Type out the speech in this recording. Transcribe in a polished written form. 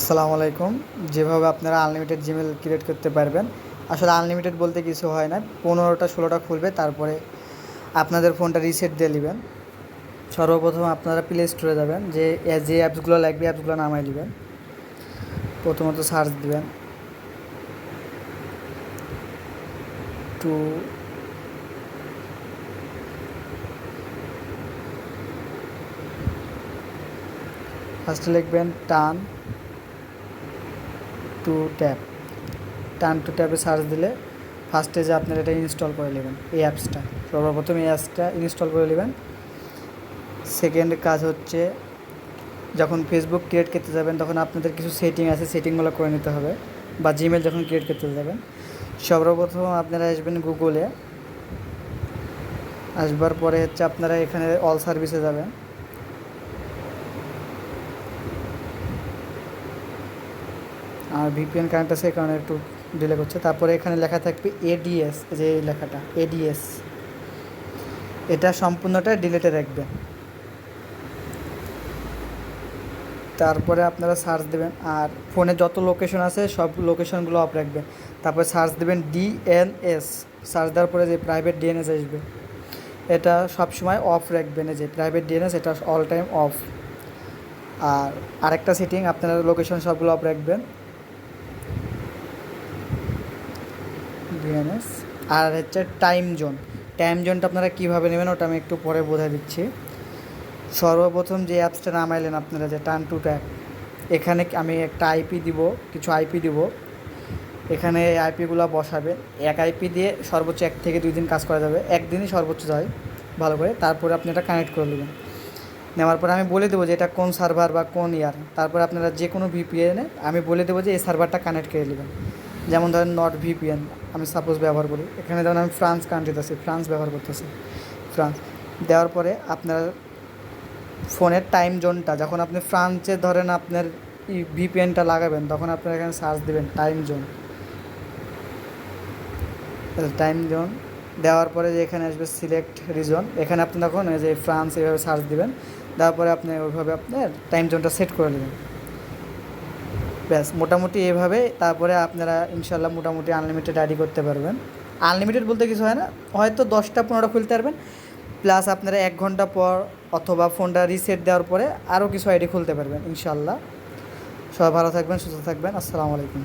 আসসালামু আলাইকুম। যেভাবে আপনারা আনলিমিটেড জিমেল ক্রিয়েট করতে পারবেন, আসলে আনলিমিটেড বলতে কিছু হয় না। 15টা 16টা খুলবে, তারপরে আপনাদের ফোনটা রিসেট দিয়ে নেবেন। সর্বপ্রথম আপনারা প্লে স্টোরে যাবেন, যে অ্যাপসগুলো লাগবে অ্যাপসগুলো নামাই নেবেন। প্রথমত সার্চ দিবেন টু ফার্স্টে লিখবেন টার্ন টু ট্যাবে সার্চ দিলে ফার্স্টে যে আপনারা এটা ইনস্টল করে নেবেন, এই অ্যাপসটা সর্বপ্রথম এই অ্যাপসটা ইনস্টল করে নেবেন। সেকেন্ড কাজ হচ্ছে, যখন ফেসবুক ক্রিয়েট করতে যাবেন তখন আপনাদের কিছু সেটিং আছে, সেটিংগুলো করে নিতে হবে। বা জিমেল যখন ক্রিয়েট করতে যাবেন, সর্বপ্রথম আপনারা আসবেন গুগলে। আসবার পরে হচ্ছে আপনারা এখানে অল সার্ভিসে যাবেন। আর ভিপিএন কানেক্ট আছে, এই কারণে একটু ডিলে করছে। তারপরে এখানে লেখা থাকবে এডিএস, যে লেখাটা এডিএস, এটা সম্পূর্ণটা ডিলেটে রাখবেন। তারপরে আপনারা সার্চ দেবেন, আর ফোনে যত লোকেশন আছে সব লোকেশনগুলো অফ রাখবেন। তারপরে সার্চ দেবেন ডিএনএস, সার্চ দেওয়ার পরে যে প্রাইভেট ডিএনএস আসবে, এটা সবসময় অফ রাখবেন। যে প্রাইভেট ডিএনএস, এটা অল টাইম অফ। আর আরেকটা সেটিং, আপনারা লোকেশন সবগুলো অফ রাখবেন, ডিএনএস। আর হচ্ছে টাইম জোনটা আপনারা কীভাবে নেবেন ওটা আমি একটু পরে বোঝাই দিচ্ছি। সর্বপ্রথম যে অ্যাপসটা নামাইলেন আপনারা, যে টার্ন টু ট্যাব, এখানে আমি একটা আইপি দিব, কিছু আইপি দিব। এখানে আইপিগুলো বসাবে, এক আইপি দিয়ে সর্বোচ্চ 1 থেকে 2 দিন কাজ করা যাবে, একদিনই সর্বোচ্চ যায় ভালো করে। তারপরে আপনি এটা কানেক্ট করে নেবেন। নেওয়ার পরে আমি বলে দেবো যে এটা কোন সার্ভার বা কোন ইয়ার। তারপরে আপনারা যে কোনো ভিপিএনে আমি বলে দেবো যে এই সার্ভারটা কানেক্ট করে নেবেন। যেমন ধরেন নট ভিপিএন আমি সাপোজ ব্যবহার করি, এখানে যেমন আমি ফ্রান্স কান্ট্রিতে আছি, ফ্রান্স ব্যবহার করতেছি, ফ্রান্স। দেওয়ার পরে আপনার ফোনের টাইম জোনটা, যখন আপনি ফ্রান্সে ধরেন আপনার ভিপিএনটা লাগাবেন, তখন আপনারা এখানে সার্চ দেবেন টাইম জোন। দেওয়ার পরে যে এখানে আসবে সিলেক্ট রিজন, এখানে আপনি তখন যে ফ্রান্স এইভাবে সার্চ দেবেন। তারপরে আপনি ওইভাবে আপনার টাইম জোনটা সেট করে নেবেন। ব্যাস, মোটামুটি এভাবে তারপরে আপনারা ইনশাল্লাহ মোটামুটি আনলিমিটেড আইডি করতে পারবেন। আনলিমিটেড বলতে কিছু হয় না, হয়তো 10টা 15টা খুলতে পারবেন, প্লাস আপনারা 1 ঘন্টা পর অথবা ফোনটা রিসেট দেওয়ার পরে আরও কিছু আইডি খুলতে পারবেন ইনশাল্লাহ। সবাই ভালো থাকবেন, সুস্থ থাকবেন। আসসালামু আলাইকুম।